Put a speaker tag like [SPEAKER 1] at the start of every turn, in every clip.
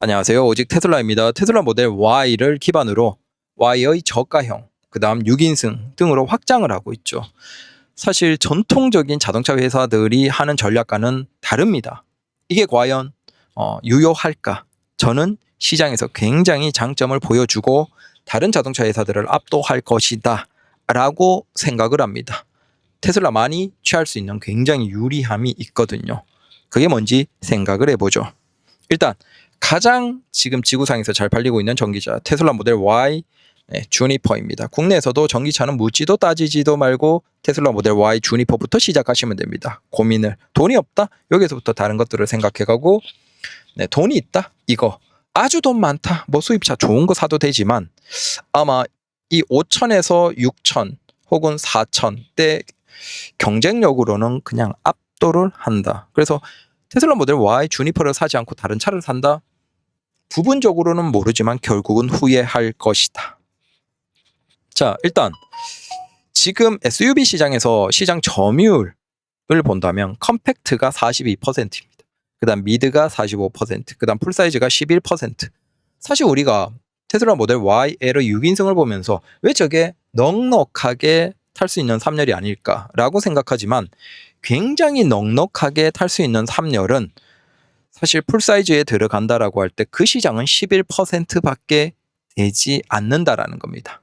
[SPEAKER 1] 안녕하세요. 오직 테슬라입니다. 테슬라 모델 Y를 기반으로 Y의 저가형, 그 다음 6인승 등으로 확장을 하고 있죠. 사실 전통적인 자동차 회사들이 하는 전략과는 다릅니다. 이게 과연 유효할까? 저는 시장에서 굉장히 장점을 보여주고 다른 자동차 회사들을 압도할 것이다 라고 생각을 합니다. 테슬라만이 취할 수 있는 굉장히 유리함이 있거든요. 그게 뭔지 생각을 해보죠. 일단 가장 지금 지구상에서 잘 팔리고 있는 전기차 테슬라 모델 Y 주니퍼입니다. 국내에서도 전기차는 묻지도 따지지도 말고 테슬라 모델 Y 주니퍼부터 시작하시면 됩니다. 고민을 돈이 없다? 여기서부터 다른 것들을 생각해가고 돈이 있다? 이거 아주 돈 많다? 뭐 수입차 좋은 거 사도 되지만 아마 이 5천에서 6천 혹은 4천대 경쟁력으로는 그냥 압도를 한다. 그래서 테슬라 모델 Y 주니퍼를 사지 않고 다른 차를 산다? 부분적으로는 모르지만 결국은 후회할 것이다. 자, 일단 지금 SUV 시장에서 시장 점유율을 본다면 컴팩트가 42%입니다. 그 다음 미드가 45%, 그 다음 풀사이즈가 11%. 사실 우리가 테슬라 모델 Y L의 6인승을 보면서 왜 저게 넉넉하게 탈 수 있는 3열이 아닐까라고 생각하지만 굉장히 넉넉하게 탈 수 있는 3열은 사실 풀사이즈에 들어간다라고 할 때 그 시장은 11%밖에 되지 않는다라는 겁니다.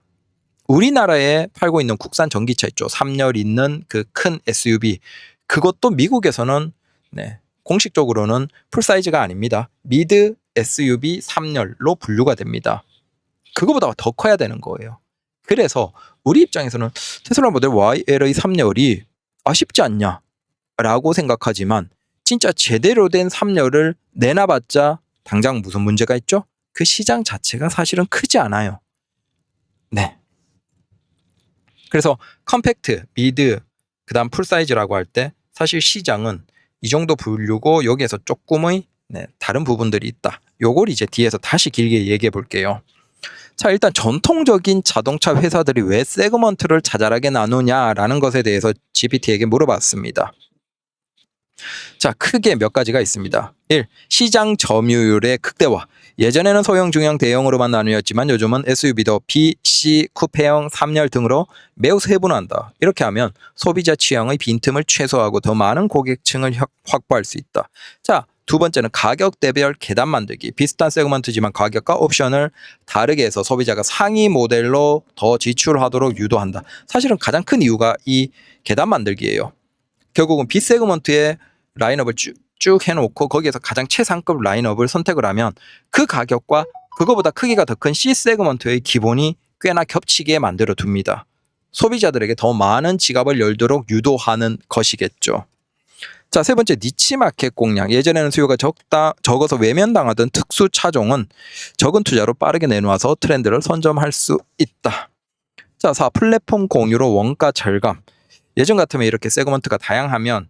[SPEAKER 1] 우리나라에 팔고 있는 국산 전기차 있죠. 3열 있는 그 큰 SUV. 그것도 미국에서는 공식적으로는 풀사이즈가 아닙니다. 미드 SUV 3열로 분류가 됩니다. 그거보다 더 커야 되는 거예요. 그래서 우리 입장에서는 테슬라 모델 YL의 3열이 아쉽지 않냐 라고 생각하지만 진짜 제대로 된 3열을 내놔봤자 당장 무슨 문제가 있죠? 그 시장 자체가 사실은 크지 않아요. 네. 그래서 컴팩트, 미드, 그 다음 풀사이즈라고 할 때 사실 시장은 이 정도 분류고 여기에서 조금의 다른 부분들이 있다. 요걸 이제 뒤에서 다시 길게 얘기해 볼게요. 자, 일단 전통적인 자동차 회사들이 왜 세그먼트를 자잘하게 나누냐라는 것에 대해서 GPT에게 물어봤습니다. 자, 크게 몇 가지가 있습니다. 1. 시장 점유율의 극대화. 예전에는 소형, 중형, 대형으로만 나뉘었지만 요즘은 SUV도 B, C, 쿠페형, 3열 등으로 매우 세분화한다. 이렇게 하면 소비자 취향의 빈틈을 최소화하고 더 많은 고객층을 확보할 수 있다. 자, 두 번째는 가격대별 계단 만들기. 비슷한 세그먼트지만 가격과 옵션을 다르게 해서 소비자가 상위 모델로 더 지출하도록 유도한다. 사실은 가장 큰 이유가 이 계단 만들기예요. 결국은 B 세그먼트의 라인업을 쭉 해놓고 거기에서 가장 최상급 라인업을 선택을 하면 그 가격과 그거보다 크기가 더 큰 C 세그먼트의 기본이 꽤나 겹치게 만들어 둡니다. 소비자들에게 더 많은 지갑을 열도록 유도하는 것이겠죠. 자, 세 번째, 니치 마켓 공략. 예전에는 수요가 적어서 외면당하던 특수 차종은 적은 투자로 빠르게 내놓아서 트렌드를 선점할 수 있다. 자, 4. 플랫폼 공유로 원가 절감. 예전 같으면 이렇게 세그먼트가 다양하면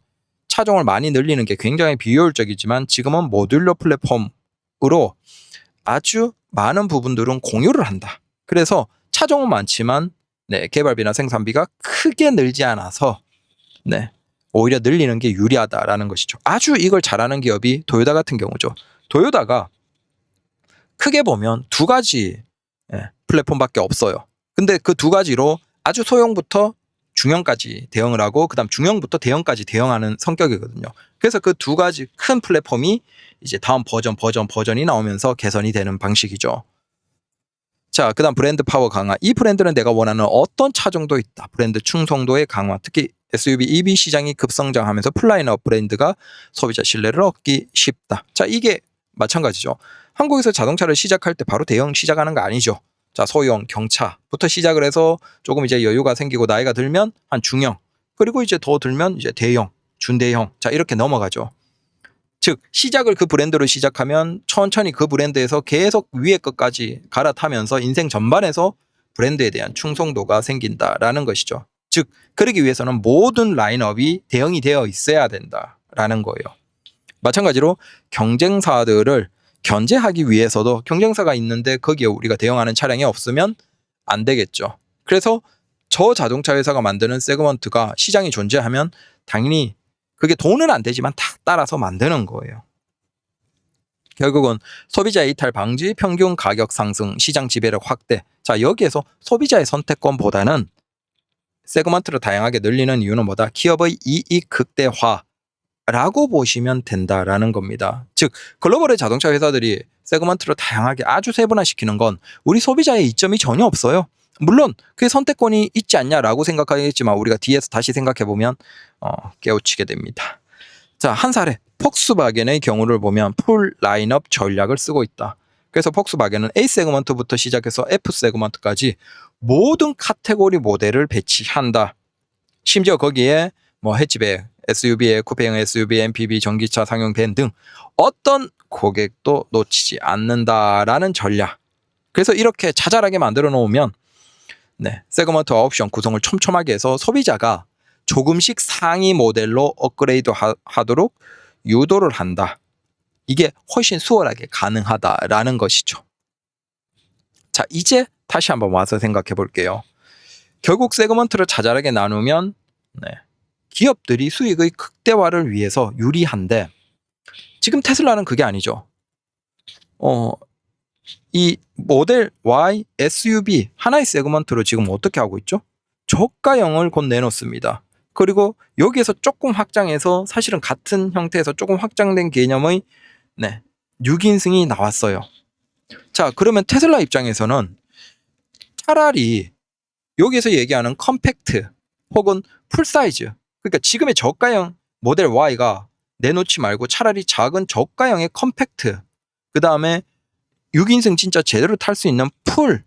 [SPEAKER 1] 차종을 많이 늘리는 게 굉장히 비효율적이지만 지금은 모듈러 플랫폼으로 아주 많은 부분들은 공유를 한다. 그래서 차종은 많지만 개발비나 생산비가 크게 늘지 않아서 오히려 늘리는 게 유리하다라는 것이죠. 아주 이걸 잘하는 기업이 도요타 같은 경우죠. 도요타가 크게 보면 두 가지 플랫폼밖에 없어요. 근데 그 두 가지로 아주 소형부터 중형까지 대응을 하고 그다음 중형부터 대형까지 대응하는 성격이거든요. 그래서 그 두 가지 큰 플랫폼이 이제 다음 버전이 나오면서 개선이 되는 방식이죠. 자, 그다음 브랜드 파워 강화. 이 브랜드는 내가 원하는 어떤 차종도 있다. 브랜드 충성도의 강화. 특히 SUV, EV 시장이 급성장하면서 풀라인업 브랜드가 소비자 신뢰를 얻기 쉽다. 자, 이게 마찬가지죠. 한국에서 자동차를 시작할 때 바로 대형 시작하는 거 아니죠. 자, 소형, 경차부터 시작을 해서 조금 이제 여유가 생기고 나이가 들면 한 중형, 그리고 이제 더 들면 이제 대형, 준대형. 자, 이렇게 넘어가죠. 즉, 시작을 그 브랜드로 시작하면 천천히 그 브랜드에서 계속 위에 것까지 갈아타면서 인생 전반에서 브랜드에 대한 충성도가 생긴다라는 것이죠. 즉, 그러기 위해서는 모든 라인업이 대응이 되어 있어야 된다라는 거예요. 마찬가지로 경쟁사들을 견제하기 위해서도 경쟁사가 있는데 거기에 우리가 대응하는 차량이 없으면 안 되겠죠. 그래서 저 자동차 회사가 만드는 세그먼트가 시장이 존재하면 당연히 그게 돈은 안 되지만 다 따라서 만드는 거예요. 결국은 소비자 이탈 방지, 평균 가격 상승, 시장 지배력 확대. 자, 여기에서 소비자의 선택권보다는 세그먼트를 다양하게 늘리는 이유는 뭐다? 기업의 이익 극대화라고 보시면 된다라는 겁니다. 즉 글로벌의 자동차 회사들이 세그먼트를 다양하게 아주 세분화시키는 건 우리 소비자의 이점이 전혀 없어요. 물론 그게 선택권이 있지 않냐라고 생각하겠지만 우리가 뒤에서 다시 생각해보면 깨우치게 됩니다. 자, 한 사례. 폭스바겐의 경우를 보면 풀 라인업 전략을 쓰고 있다. 그래서 폭스바겐은 A 세그먼트부터 시작해서 F 세그먼트까지 모든 카테고리 모델을 배치한다. 심지어 거기에 뭐 해치백, SUV, 쿠페형 SUV, MPV, 전기차, 상용 밴 등 어떤 고객도 놓치지 않는다라는 전략. 그래서 이렇게 자잘하게 만들어 놓으면 세그먼트와 옵션 구성을 촘촘하게 해서 소비자가 조금씩 상위 모델로 업그레이드 하도록 유도를 한다. 이게 훨씬 수월하게 가능하다라는 것이죠. 자, 이제 다시 한번 와서 생각해 볼게요. 결국 세그먼트를 자잘하게 나누면 기업들이 수익의 극대화를 위해서 유리한데 지금 테슬라는 그게 아니죠. 이 모델 Y, SUV 하나의 세그먼트로 지금 어떻게 하고 있죠? 저가형을 곧 내놓습니다. 그리고 여기에서 조금 확장해서 사실은 같은 형태에서 조금 확장된 개념의 6인승이 나왔어요. 자, 그러면 테슬라 입장에서는 차라리 여기에서 얘기하는 컴팩트 혹은 풀사이즈, 그러니까 지금의 저가형 모델 Y가 내놓지 말고 차라리 작은 저가형의 컴팩트, 그 다음에 6인승 진짜 제대로 탈 수 있는 풀,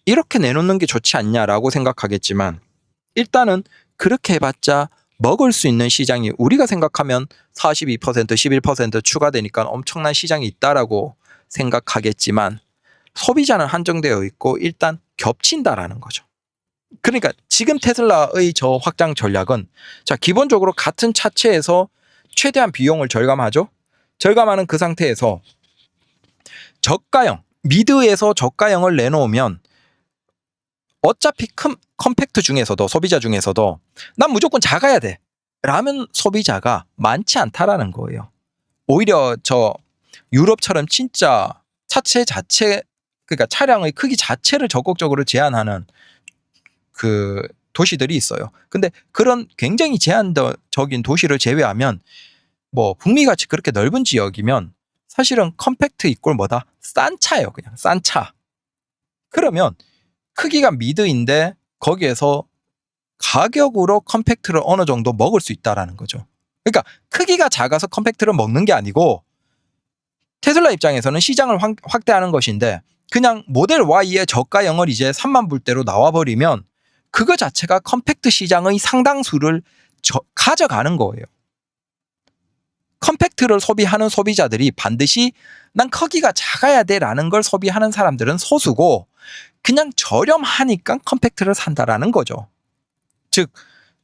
[SPEAKER 1] 이렇게 내놓는 게 좋지 않냐라고 생각하겠지만 일단은 그렇게 해봤자 먹을 수 있는 시장이 우리가 생각하면 42%, 11% 추가되니까 엄청난 시장이 있다라고 생각하겠지만 소비자는 한정되어 있고 일단 겹친다라는 거죠. 그러니까 지금 테슬라의 저 확장 전략은 자, 기본적으로 같은 차체에서 최대한 비용을 절감하죠. 절감하는 그 상태에서 저가형, 미드에서 저가형을 내놓으면 어차피 컴팩트 중에서도 소비자 중에서도 난 무조건 작아야 돼 라면 소비자가 많지 않다라는 거예요. 오히려 저 유럽처럼 진짜 차체 자체, 그러니까 차량의 크기 자체를 적극적으로 제한하는 그 도시들이 있어요. 근데 그런 굉장히 제한적인 도시를 제외하면 뭐 북미같이 그렇게 넓은 지역이면 사실은 컴팩트 이꼴 뭐다? 싼 차예요. 그냥 싼 차. 그러면 크기가 미드인데 거기에서 가격으로 컴팩트를 어느 정도 먹을 수 있다라는 거죠. 그러니까 크기가 작아서 컴팩트를 먹는 게 아니고 테슬라 입장에서는 시장을 확대하는 것인데 그냥 모델 Y의 저가형을 이제 3만 불대로 나와버리면 그거 자체가 컴팩트 시장의 상당수를 가져가는 거예요. 컴팩트를 소비하는 소비자들이 반드시 난 크기가 작아야 돼라는 걸 소비하는 사람들은 소수고 그냥 저렴하니까 컴팩트를 산다라는 거죠. 즉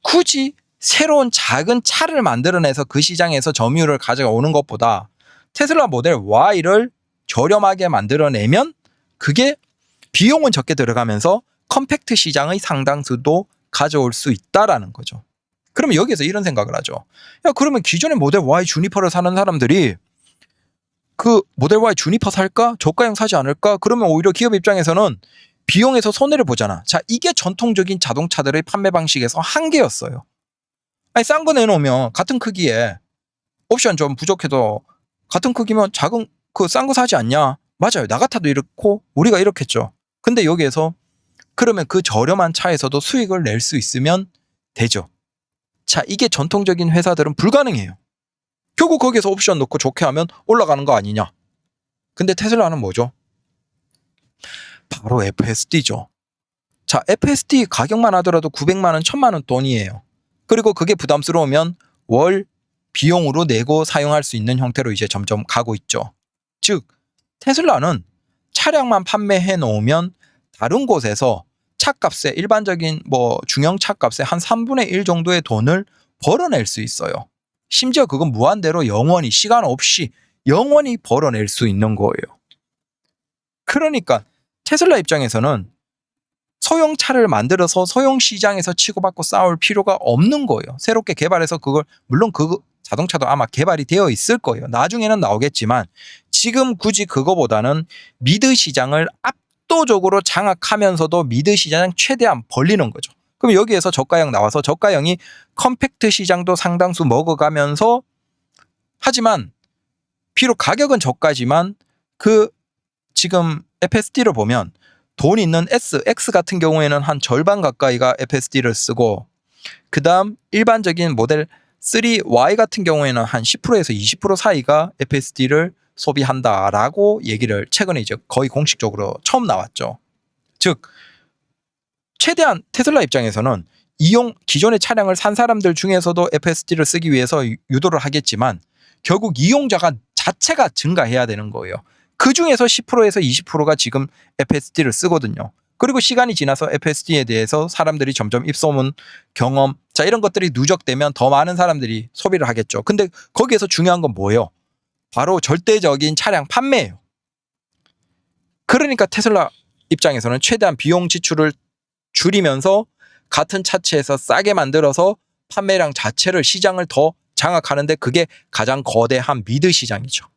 [SPEAKER 1] 굳이 새로운 작은 차를 만들어내서 그 시장에서 점유율을 가져오는 것보다 테슬라 모델 Y를 저렴하게 만들어내면 그게 비용은 적게 들어가면서 컴팩트 시장의 상당수도 가져올 수 있다라는 거죠. 그러면 여기에서 이런 생각을 하죠. 야, 그러면 기존의 모델 Y 주니퍼를 사는 사람들이 그 모델 Y 주니퍼 살까? 저가형 사지 않을까? 그러면 오히려 기업 입장에서는 비용에서 손해를 보잖아. 자, 이게 전통적인 자동차들의 판매 방식에서 한계였어요. 아니, 싼 거 내놓으면 같은 크기에 옵션 좀 부족해도 같은 크기면 작은 그 싼 거 사지 않냐? 맞아요. 나 같아도 이렇고 우리가 이렇겠죠. 근데 여기에서 그러면 그 저렴한 차에서도 수익을 낼 수 있으면 되죠. 자, 이게 전통적인 회사들은 불가능해요. 결국 거기에서 옵션 넣고 좋게 하면 올라가는 거 아니냐. 근데 테슬라는 뭐죠? 바로 FSD죠. 자, FSD 가격만 하더라도 900만 원, 1000만 원 돈이에요. 그리고 그게 부담스러우면 월 비용으로 내고 사용할 수 있는 형태로 이제 점점 가고 있죠. 즉 테슬라는 차량만 판매해 놓으면 다른 곳에서 차값에 일반적인 뭐 중형 차값에 한 3분의 1 정도의 돈을 벌어낼 수 있어요. 심지어 그건 무한대로 영원히 시간 없이 영원히 벌어낼 수 있는 거예요. 그러니까 테슬라 입장에서는 소형차를 만들어서 소형 시장에서 치고받고 싸울 필요가 없는 거예요. 새롭게 개발해서 그걸 물론 그 자동차도 아마 개발이 되어 있을 거예요. 나중에는 나오겠지만 지금 굳이 그거보다는 미드 시장을 압도적으로 장악하면서도 미드 시장 최대한 벌리는 거죠. 그럼 여기에서 저가형 나와서 저가형이 컴팩트 시장도 상당수 먹어가면서, 하지만 비록 가격은 저가지만 그 지금 FSD를 보면 돈 있는 X 같은 경우에는 한 절반 가까이가 FSD를 쓰고, 그 다음 일반적인 모델 3Y 같은 경우에는 한 10%에서 20% 사이가 FSD를 소비한다라고 얘기를 최근에 이제 거의 공식적으로 처음 나왔죠. 즉 최대한 테슬라 입장에서는 기존의 차량을 산 사람들 중에서도 FSD를 쓰기 위해서 유도를 하겠지만 결국 이용자가 자체가 증가해야 되는 거예요. 그 중에서 10%에서 20%가 지금 FSD를 쓰거든요. 그리고 시간이 지나서 FSD에 대해서 사람들이 점점 입소문, 경험, 자 이런 것들이 누적되면 더 많은 사람들이 소비를 하겠죠. 근데 거기에서 중요한 건 뭐예요? 바로 절대적인 차량 판매예요. 그러니까 테슬라 입장에서는 최대한 비용 지출을 줄이면서 같은 차체에서 싸게 만들어서 판매량 자체를, 시장을 더 장악하는데 그게 가장 거대한 미드 시장이죠.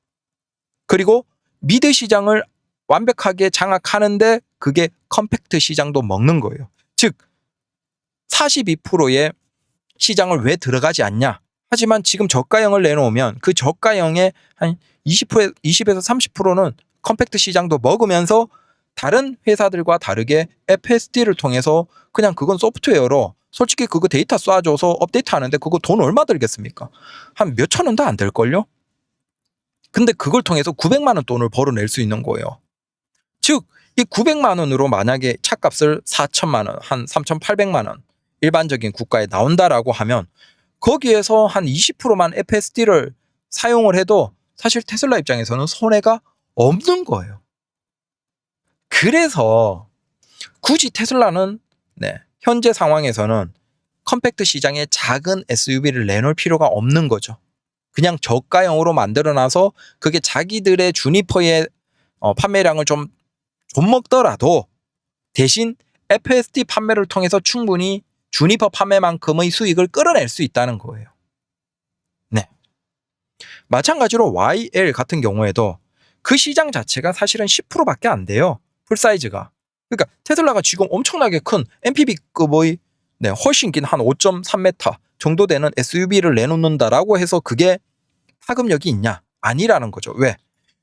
[SPEAKER 1] 그리고 미드 시장을 완벽하게 장악하는데 그게 컴팩트 시장도 먹는 거예요. 즉 42%의 시장을 왜 들어가지 않냐. 하지만 지금 저가형을 내놓으면 그 저가형의 한 20에서 30%는 컴팩트 시장도 먹으면서 다른 회사들과 다르게 FSD를 통해서 그냥 그건 소프트웨어로 솔직히 그거 데이터 쏴줘서 업데이트하는데 그거 돈 얼마 들겠습니까? 한 몇천 원도 안 될걸요? 근데 그걸 통해서 900만 원 돈을 벌어낼 수 있는 거예요. 즉 이 900만 원으로 만약에 차값을 4천만 원, 한 3,800만 원 일반적인 국가에 나온다라고 하면 거기에서 한 20%만 FSD를 사용을 해도 사실 테슬라 입장에서는 손해가 없는 거예요. 그래서 굳이 테슬라는 현재 상황에서는 컴팩트 시장에 작은 SUV를 내놓을 필요가 없는 거죠. 그냥 저가형으로 만들어놔서 그게 자기들의 주니퍼의 판매량을 좀 먹더라도 대신 FSD 판매를 통해서 충분히 주니퍼 판매만큼의 수익을 끌어낼 수 있다는 거예요. 네. 마찬가지로 YL 같은 경우에도 그 시장 자체가 사실은 10%밖에 안 돼요. 풀사이즈가. 그러니까 테슬라가 지금 엄청나게 큰 MPV급의 훨씬 긴 한 5.3m 정도 되는 SUV를 내놓는다라고 해서 그게 파급력이 있냐? 아니라는 거죠. 왜?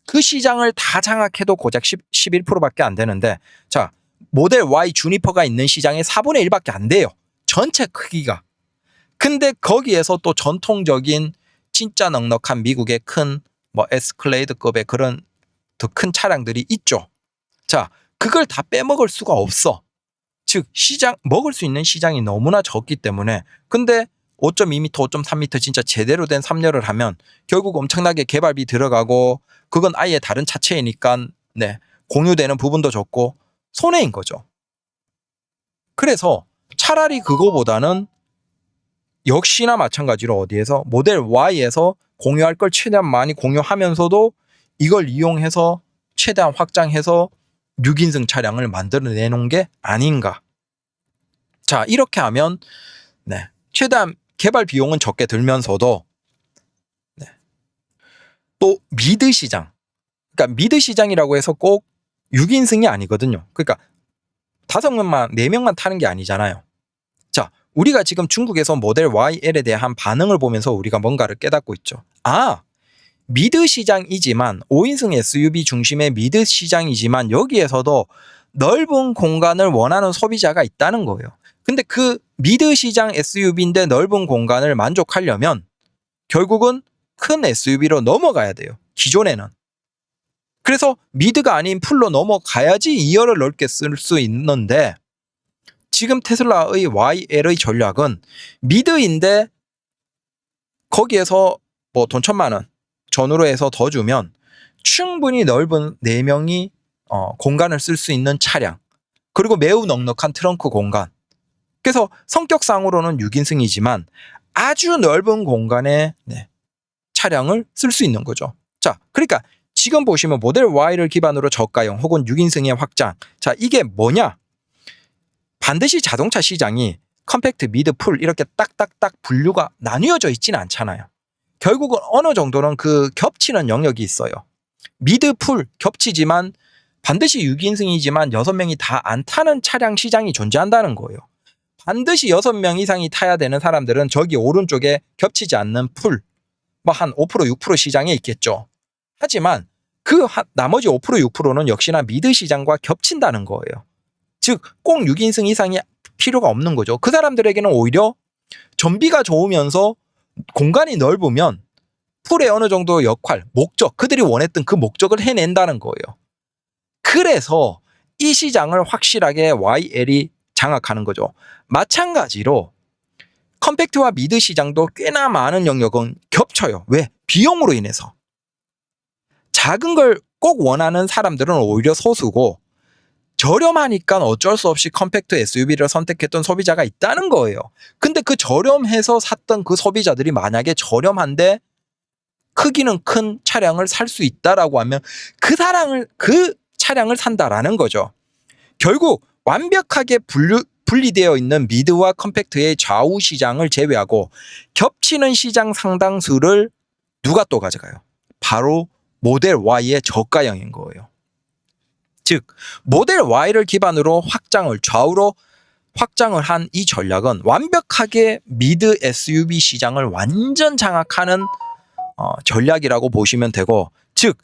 [SPEAKER 1] 그 시장을 다 장악해도 고작 11%밖에 안 되는데, 자 모델 Y 주니퍼가 있는 시장의 4분의 1밖에 안 돼요. 전체 크기가. 근데 거기에서 또 전통적인 진짜 넉넉한 미국의 큰 에스컬레이드급의 그런 더 큰 차량들이 있죠. 자 그걸 다 빼먹을 수가 없어. 즉 시장 먹을 수 있는 시장이 너무나 적기 때문에. 근데 5.2m, 5.3m 진짜 제대로 된 3열을 하면 결국 엄청나게 개발비 들어가고 그건 아예 다른 차체이니까 공유되는 부분도 적고 손해인 거죠. 그래서 차라리 그거보다는 역시나 마찬가지로 어디에서 모델 Y에서 공유할 걸 최대한 많이 공유하면서도 이걸 이용해서 최대한 확장해서 6인승 차량을 만들어내놓은 게 아닌가. 자 이렇게 하면 최대한 개발 비용은 적게 들면서도 또 미드 시장, 그러니까 미드 시장이라고 해서 꼭 6인승이 아니거든요. 그러니까 5명만 4명만 타는 게 아니잖아요. 자 우리가 지금 중국에서 모델 YL에 대한 반응을 보면서 우리가 뭔가를 깨닫고 있죠. 아 미드 시장이지만 5인승 SUV 중심의 미드 시장이지만 여기에서도 넓은 공간을 원하는 소비자가 있다는 거예요. 근데 그 미드 시장 SUV인데 넓은 공간을 만족하려면 결국은 큰 SUV로 넘어가야 돼요. 기존에는. 그래서 미드가 아닌 풀로 넘어가야지 2열을 넓게 쓸 수 있는데 지금 테슬라의 YL의 전략은 미드인데 거기에서 돈 1,000만 원 전후로 해서 더 주면 충분히 넓은 4명이 공간을 쓸 수 있는 차량, 그리고 매우 넉넉한 트렁크 공간. 그래서 성격상으로는 6인승이지만 아주 넓은 공간에 차량을 쓸 수 있는 거죠. 자, 그러니까 지금 보시면 모델 Y를 기반으로 저가형 혹은 6인승의 확장. 자, 이게 뭐냐? 반드시 자동차 시장이 컴팩트, 미드, 풀 이렇게 딱딱딱 분류가 나뉘어져 있지는 않잖아요. 결국은 어느 정도는 그 겹치는 영역이 있어요. 미드 풀 겹치지만 반드시 6인승이지만 6명이 다 안 타는 차량 시장이 존재한다는 거예요. 반드시 6명 이상이 타야 되는 사람들은 저기 오른쪽에 겹치지 않는 풀, 뭐 한 5%, 6% 시장에 있겠죠. 하지만 그 나머지 5%, 6%는 역시나 미드 시장과 겹친다는 거예요. 즉, 꼭 6인승 이상이 필요가 없는 거죠. 그 사람들에게는 오히려 전비가 좋으면서 공간이 넓으면 풀의 어느 정도 역할, 목적, 그들이 원했던 그 목적을 해낸다는 거예요. 그래서 이 시장을 확실하게 YL이 장악하는 거죠. 마찬가지로 컴팩트와 미드 시장도 꽤나 많은 영역은 겹쳐요. 왜? 비용으로 인해서. 작은 걸 꼭 원하는 사람들은 오히려 소수고 저렴하니까 어쩔 수 없이 컴팩트 SUV를 선택했던 소비자가 있다는 거예요. 근데 그 저렴해서 샀던 그 소비자들이 만약에 저렴한데 크기는 큰 차량을 살 수 있다라고 하면 그 차량을 산다라는 거죠. 결국 완벽하게 분리되어 있는 미드와 컴팩트의 좌우 시장을 제외하고 겹치는 시장 상당수를 누가 또 가져가요? 바로 모델 Y의 저가형인 거예요. 즉 모델 Y를 기반으로 좌우로 확장을 한 이 전략은 완벽하게 미드 SUV 시장을 완전 장악하는 전략이라고 보시면 되고, 즉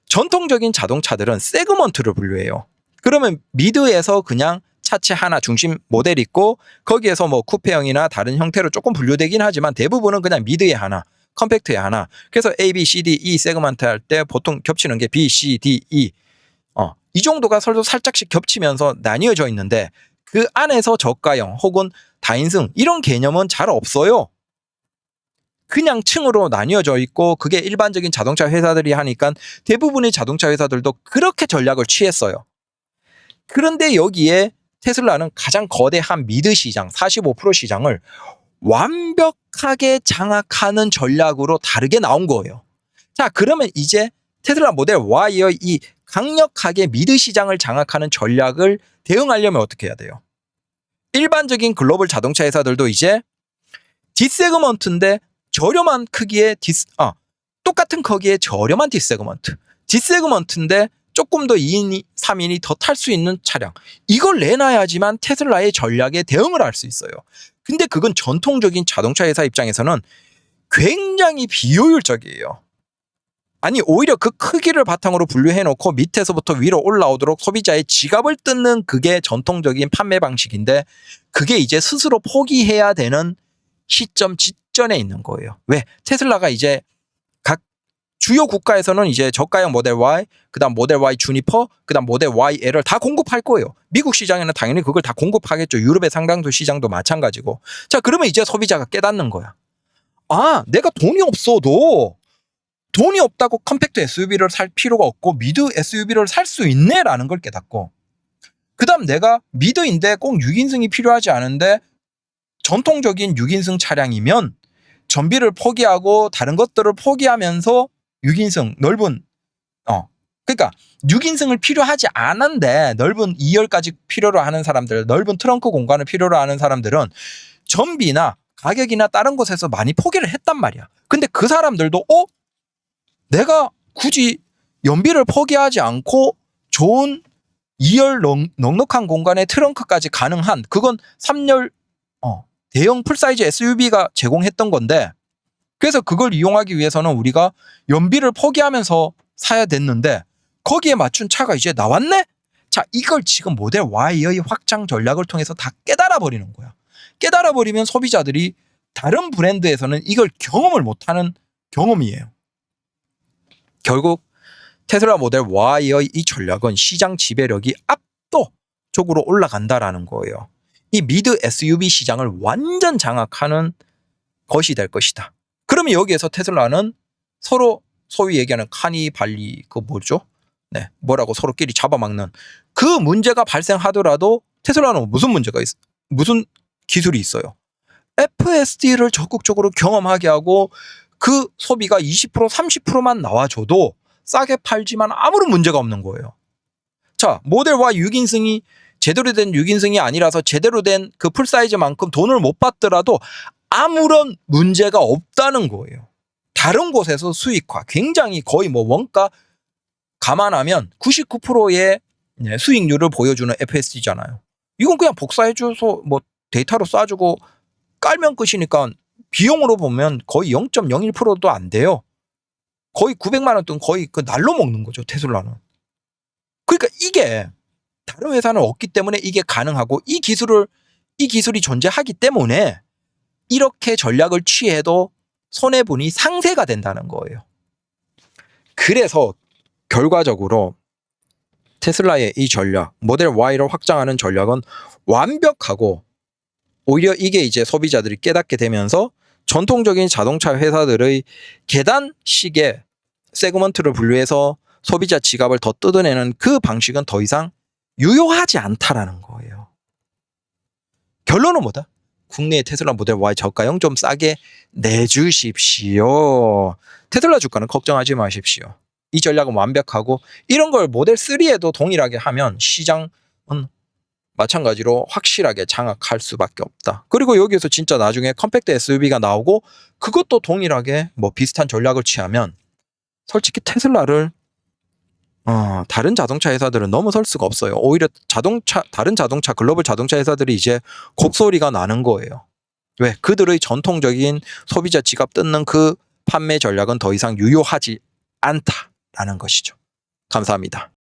[SPEAKER 1] 전통적인 자동차들은 세그먼트를 분류해요. 그러면 미드에서 그냥 차체 하나 중심 모델 있고 거기에서 뭐 쿠페형이나 다른 형태로 조금 분류되긴 하지만 대부분은 그냥 미드에 하나, 컴팩트에 하나. 그래서 A, B, C, D, E 세그먼트 할 때 보통 겹치는 게 B, C, D, E 이 정도가 서로 살짝씩 겹치면서 나뉘어져 있는데 그 안에서 저가형 혹은 다인승 이런 개념은 잘 없어요. 그냥 층으로 나뉘어져 있고 그게 일반적인 자동차 회사들이 하니까 대부분의 자동차 회사들도 그렇게 전략을 취했어요. 그런데 여기에 테슬라는 가장 거대한 미드 시장 45% 시장을 완벽하게 장악하는 전략으로 다르게 나온 거예요. 자, 그러면 이제 테슬라 모델 Y의 이 강력하게 미드 시장을 장악하는 전략을 대응하려면 어떻게 해야 돼요? 일반적인 글로벌 자동차 회사들도 이제 D세그먼트인데 저렴한 크기의 똑같은 크기의 저렴한 D세그먼트인데 조금 더 2인이 3인이 더 탈 수 있는 차량, 이걸 내놔야지만 테슬라의 전략에 대응을 할 수 있어요. 근데 그건 전통적인 자동차 회사 입장에서는 굉장히 비효율적이에요. 아니 오히려 그 크기를 바탕으로 분류해놓고 밑에서부터 위로 올라오도록 소비자의 지갑을 뜯는 그게 전통적인 판매 방식인데 그게 이제 스스로 포기해야 되는 시점 직전에 있는 거예요. 왜? 테슬라가 이제 각 주요 국가에서는 이제 저가형 모델 Y, 그다음 모델 Y 주니퍼, 그다음 모델 YL을 다 공급할 거예요. 미국 시장에는 당연히 그걸 다 공급하겠죠. 유럽의 상당수 시장도 마찬가지고. 자, 그러면 이제 소비자가 깨닫는 거야. 아, 내가 돈이 없어도 돈이 없다고 컴팩트 SUV를 살 필요가 없고 미드 SUV를 살 수 있네라는 걸 깨닫고, 그 다음 내가 미드인데 꼭 6인승이 필요하지 않은데 전통적인 6인승 차량이면 전비를 포기하고 다른 것들을 포기하면서 6인승 넓은 그러니까 6인승을 필요하지 않은데 넓은 2열까지 필요로 하는 사람들, 넓은 트렁크 공간을 필요로 하는 사람들은 전비나 가격이나 다른 곳에서 많이 포기를 했단 말이야. 근데 그 사람들도 내가 굳이 연비를 포기하지 않고 좋은 2열 넉넉한 공간에 트렁크까지 가능한, 그건 3열 대형 풀사이즈 SUV가 제공했던 건데, 그래서 그걸 이용하기 위해서는 우리가 연비를 포기하면서 사야 됐는데 거기에 맞춘 차가 이제 나왔네? 자, 이걸 지금 모델 Y의 확장 전략을 통해서 다 깨달아 버리는 거야. 깨달아 버리면 소비자들이 다른 브랜드에서는 이걸 경험을 못하는 경험이에요. 결국 테슬라 모델 Y의 이 전략은 시장 지배력이 압도적으로 올라간다라는 거예요. 이 미드 SUV 시장을 완전 장악하는 것이 될 것이다. 그러면 여기에서 테슬라는 서로 소위 얘기하는 카니발리 뭐라고 서로끼리 잡아먹는 그 문제가 발생하더라도 테슬라는 무슨 기술이 있어요? FSD를 적극적으로 경험하게 하고 그 소비가 20% 30%만 나와줘도 싸게 팔지만 아무런 문제가 없는 거예요. 자, 모델 Y 6인승이 제대로 된 6인승이 아니라서 제대로 된 그 풀사이즈만큼 돈을 못 받더라도 아무런 문제가 없다는 거예요. 다른 곳에서 수익화, 굉장히 거의 뭐 원가 감안하면 99%의 수익률을 보여주는 FSD잖아요. 이건 그냥 복사해줘서 뭐 데이터로 쏴주고 깔면 끝이니까 비용으로 보면 거의 0.01%도 안 돼요. 거의 900만 원 돈 거의 그 날로 먹는 거죠, 테슬라는. 그러니까 이게 다른 회사는 없기 때문에 이게 가능하고 이 기술이 존재하기 때문에 이렇게 전략을 취해도 손해분이 상쇄가 된다는 거예요. 그래서 결과적으로 테슬라의 이 전략, 모델 Y를 확장하는 전략은 완벽하고 오히려 이게 이제 소비자들이 깨닫게 되면서 전통적인 자동차 회사들의 계단식의 세그먼트를 분류해서 소비자 지갑을 더 뜯어내는 그 방식은 더 이상 유효하지 않다라는 거예요. 결론은 뭐다? 국내의 테슬라 모델 Y 저가형 좀 싸게 내주십시오. 테슬라 주가는 걱정하지 마십시오. 이 전략은 완벽하고 이런 걸 모델 3에도 동일하게 하면 시장은 마찬가지로 확실하게 장악할 수밖에 없다. 그리고 여기에서 진짜 나중에 컴팩트 SUV가 나오고 그것도 동일하게 뭐 비슷한 전략을 취하면 솔직히 테슬라를 다른 자동차 회사들은 넘어설 수가 없어요. 오히려 다른 자동차 글로벌 자동차 회사들이 이제 곡소리가 나는 거예요. 왜? 그들의 전통적인 소비자 지갑 뜯는 그 판매 전략은 더 이상 유효하지 않다라는 것이죠. 감사합니다.